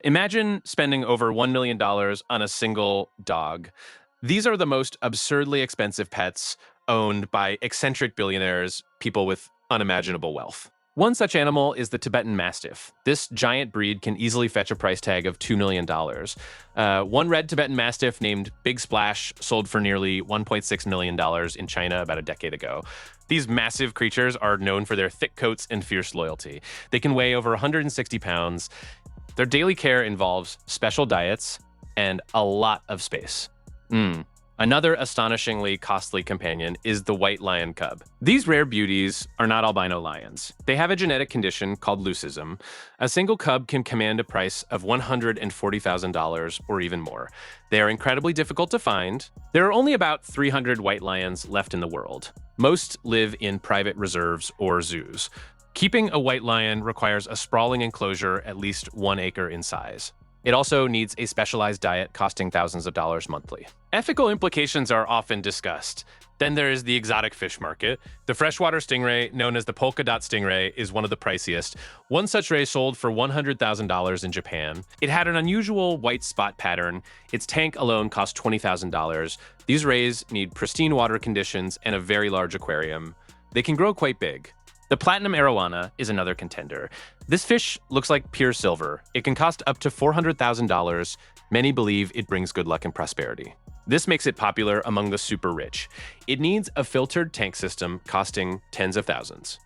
Imagine spending over $1 million on a single dog. These are the most absurdly expensive pets owned by eccentric billionaires, people with unimaginable wealth. One such animal is the Tibetan Mastiff. This giant breed can easily fetch a price tag of $2 million. One red Tibetan Mastiff named Big Splash sold for nearly $1.6 million in China about a decade ago. These massive creatures are known for their thick coats and fierce loyalty. They can weigh over 160 pounds. Their daily care involves special diets and a lot of space. Another astonishingly costly companion is the white lion cub. These rare beauties are not albino lions. They have a genetic condition called leucism. A single cub can command a price of $140,000 or even more. They are incredibly difficult to find. There are only about 300 white lions left in the world. Most live in private reserves or zoos. Keeping a white lion requires a sprawling enclosure at least 1 acre in size. It also needs a specialized diet costing thousands of dollars monthly. Ethical implications are often discussed. Then there is the exotic fish market. The freshwater stingray, known as the polka dot stingray, is one of the priciest. One such ray sold for $100,000 in Japan. It had an unusual white spot pattern. Its tank alone cost $20,000. These rays need pristine water conditions and a very large aquarium. They can grow quite big. The platinum arowana is another contender. This fish looks like pure silver. It can cost up to $400,000. Many believe it brings good luck and prosperity. This makes it popular among the super rich. It needs a filtered tank system costing tens of thousands.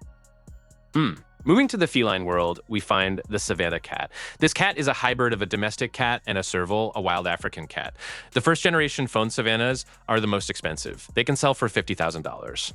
Moving to the feline world, we find the savanna cat. This cat is a hybrid of a domestic cat and a serval, a wild African cat. The first generation fawn savannas are the most expensive. They can sell for $50,000.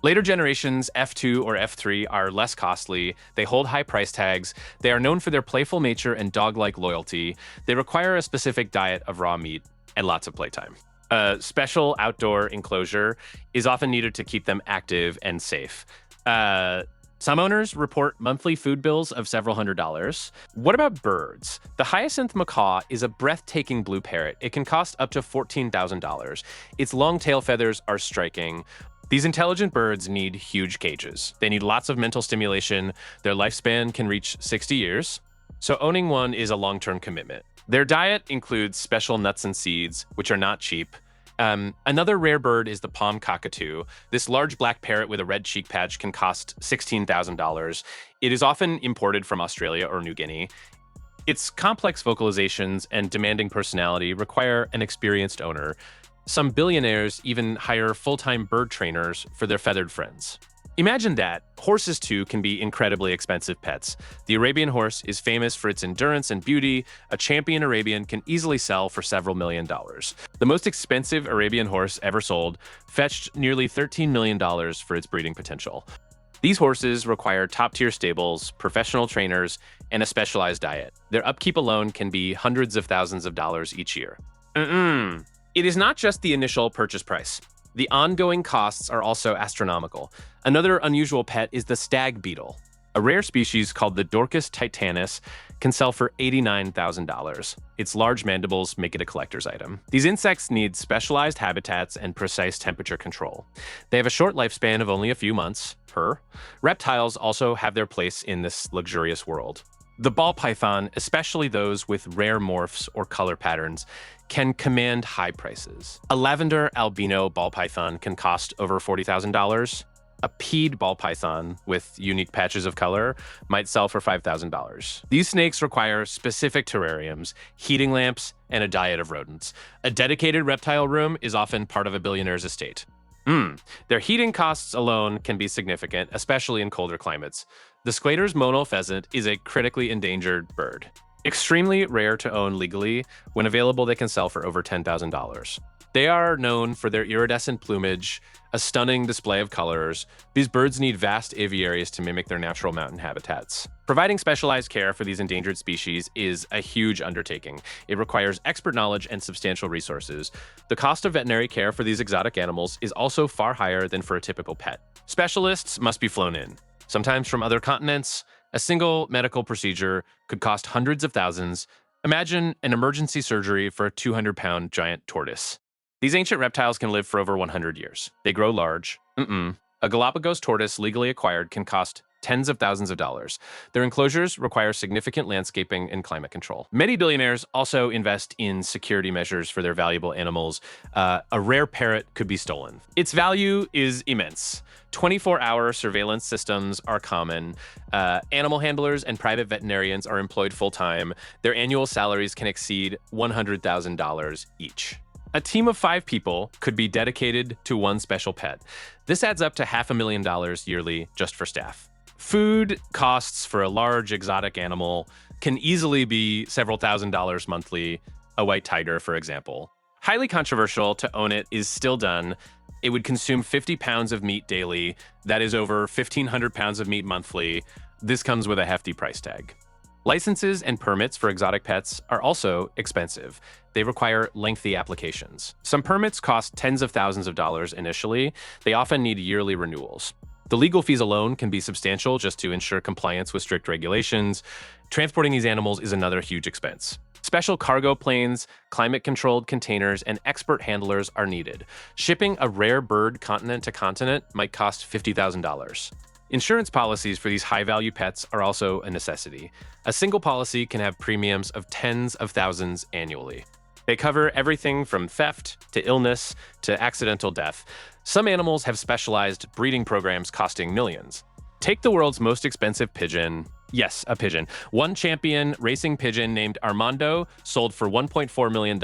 Later generations, F2 or F3, are less costly. They hold high price tags. They are known for their playful nature and dog-like loyalty. They require a specific diet of raw meat and lots of playtime. A special outdoor enclosure is often needed to keep them active and safe. Some owners report monthly food bills of several $100s. What about birds? The hyacinth macaw is a breathtaking blue parrot. It can cost up to $14,000. Its long tail feathers are striking. These intelligent birds need huge cages. They need lots of mental stimulation. Their lifespan can reach 60 years. So owning one is a long-term commitment. Their diet includes special nuts and seeds, which are not cheap. Another rare bird is the palm cockatoo. This large black parrot with a red cheek patch can cost $16,000. It is often imported from Australia or New Guinea. Its complex vocalizations and demanding personality require an experienced owner. Some billionaires even hire full-time bird trainers for their feathered friends. Imagine that. Horses, too, can be incredibly expensive pets. The Arabian horse is famous for its endurance and beauty. A champion Arabian can easily sell for several $1,000,000. The most expensive Arabian horse ever sold fetched nearly $13 million for its breeding potential. These horses require top-tier stables, professional trainers, and a specialized diet. Their upkeep alone can be hundreds of thousands of dollars each year. It is not just the initial purchase price. The ongoing costs are also astronomical. Another unusual pet is the stag beetle. A rare species called the Dorcas titanus can sell for $89,000. Its large mandibles make it a collector's item. These insects need specialized habitats and precise temperature control. They have a short lifespan of only a few months per. Reptiles also have their place in this luxurious world. The ball python, especially those with rare morphs or color patterns, can command high prices. A lavender albino ball python can cost over $40,000. A peed ball python with unique patches of color might sell for $5,000. These snakes require specific terrariums, heating lamps, and a diet of rodents. A dedicated reptile room is often part of a billionaire's estate. Their heating costs alone can be significant, especially in colder climates. The Squator's monal pheasant is a critically endangered bird. Extremely rare to own legally. When available, they can sell for over $10,000. They are known for their iridescent plumage, a stunning display of colors. These birds need vast aviaries to mimic their natural mountain habitats. Providing specialized care for these endangered species is a huge undertaking. It requires expert knowledge and substantial resources. The cost of veterinary care for these exotic animals is also far higher than for a typical pet. Specialists must be flown in, sometimes from other continents. A single medical procedure could cost hundreds of thousands. Imagine an emergency surgery for a 200-pound giant tortoise. These ancient reptiles can live for over 100 years. They grow large. A Galapagos tortoise legally acquired can cost tens of thousands of dollars. Their enclosures require significant landscaping and climate control. Many billionaires also invest in security measures for their valuable animals. A rare parrot could be stolen. Its value is immense. 24-hour surveillance systems are common. Animal handlers and private veterinarians are employed full-time. Their annual salaries can exceed $100,000 each. A team of 5 people could be dedicated to one special pet. This adds up to $500,000 yearly just for staff. Food costs for a large exotic animal can easily be several $1,000s monthly, a white tiger, for example. Highly controversial to own it is still done. It would consume 50 pounds of meat daily. That is over 1,500 pounds of meat monthly. This comes with a hefty price tag. Licenses and permits for exotic pets are also expensive. They require lengthy applications. Some permits cost tens of thousands of dollars initially. They often need yearly renewals. The legal fees alone can be substantial just to ensure compliance with strict regulations. Transporting these animals is another huge expense. Special cargo planes, climate-controlled containers, and expert handlers are needed. Shipping a rare bird continent to continent might cost $50,000. Insurance policies for these high-value pets are also a necessity. A single policy can have premiums of tens of thousands annually. They cover everything from theft to illness to accidental death. Some animals have specialized breeding programs costing millions. Take the world's most expensive pigeon. Yes, a pigeon. One champion racing pigeon named Armando sold for $1.4 million.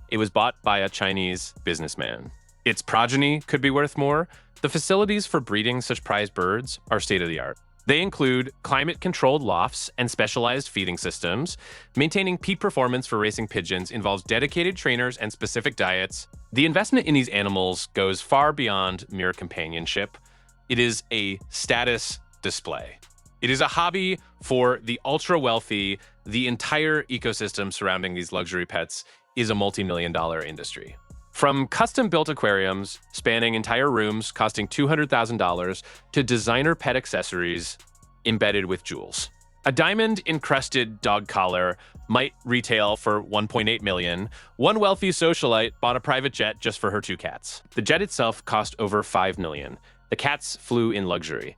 It was bought by a Chinese businessman. Its progeny could be worth more. The facilities for breeding such prized birds are state-of-the-art. They include climate-controlled lofts and specialized feeding systems. Maintaining peak performance for racing pigeons involves dedicated trainers and specific diets. The investment in these animals goes far beyond mere companionship. It is a status display. It is a hobby for the ultra-wealthy. The entire ecosystem surrounding these luxury pets is a multi-million-dollar industry. From custom-built aquariums spanning entire rooms costing $200,000 to designer pet accessories embedded with jewels. A diamond-encrusted dog collar might retail for $1.8 million. One wealthy socialite bought a private jet just for her 2 cats. The jet itself cost over $5 million. The cats flew in luxury.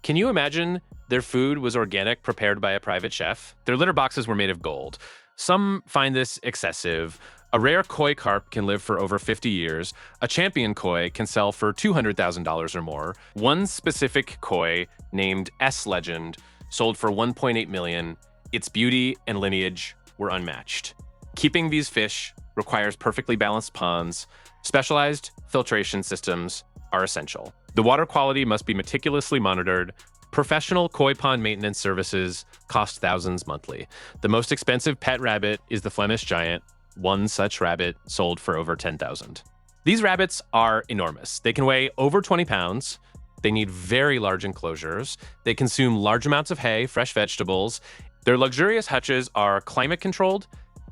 Can you imagine their food was organic, prepared by a private chef? Their litter boxes were made of gold. Some find this excessive. A rare koi carp can live for over 50 years. A champion koi can sell for $200,000 or more. One specific koi, named S Legend, sold for $1.8 million. Its beauty and lineage were unmatched. Keeping these fish requires perfectly balanced ponds. Specialized filtration systems are essential. The water quality must be meticulously monitored. Professional koi pond maintenance services cost thousands monthly. The most expensive pet rabbit is the Flemish giant. One such rabbit sold for over $10,000. These rabbits are enormous. They can weigh over 20 pounds. They need very large enclosures. They consume large amounts of hay, fresh vegetables. Their luxurious hutches are climate-controlled,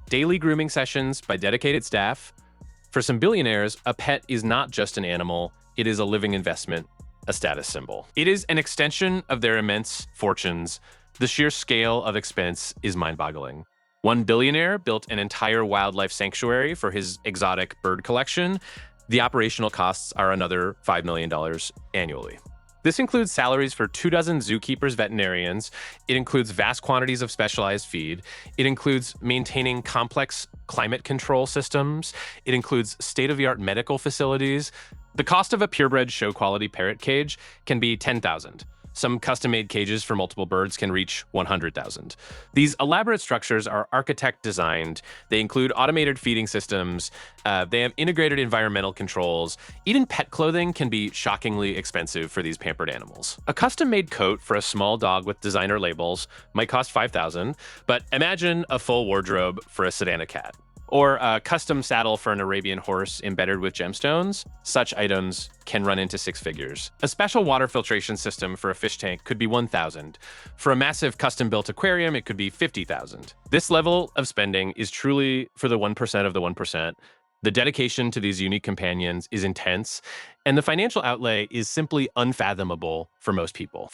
daily grooming sessions by dedicated staff. For some billionaires, a pet is not just an animal. It is a living investment, a status symbol. It is an extension of their immense fortunes. The sheer scale of expense is mind-boggling. One billionaire built an entire wildlife sanctuary for his exotic bird collection. The operational costs are another $5 million annually. This includes salaries for 24 zookeepers, veterinarians. It includes vast quantities of specialized feed. It includes maintaining complex climate control systems. It includes state-of-the-art medical facilities. The cost of a purebred show-quality parrot cage can be $10,000. Some custom-made cages for multiple birds can reach $100,000. These elaborate structures are architect-designed. They include automated feeding systems. They have integrated environmental controls. Even pet clothing can be shockingly expensive for these pampered animals. A custom-made coat for a small dog with designer labels might cost $5,000, but imagine a full wardrobe for a Sedana cat. Or a custom saddle for an Arabian horse embedded with gemstones. Such items can run into 6 figures. A special water filtration system for a fish tank could be $1,000. For a massive custom-built aquarium, it could be $50,000. This level of spending is truly for the 1% of the 1%. The dedication to these unique companions is intense, and the financial outlay is simply unfathomable for most people.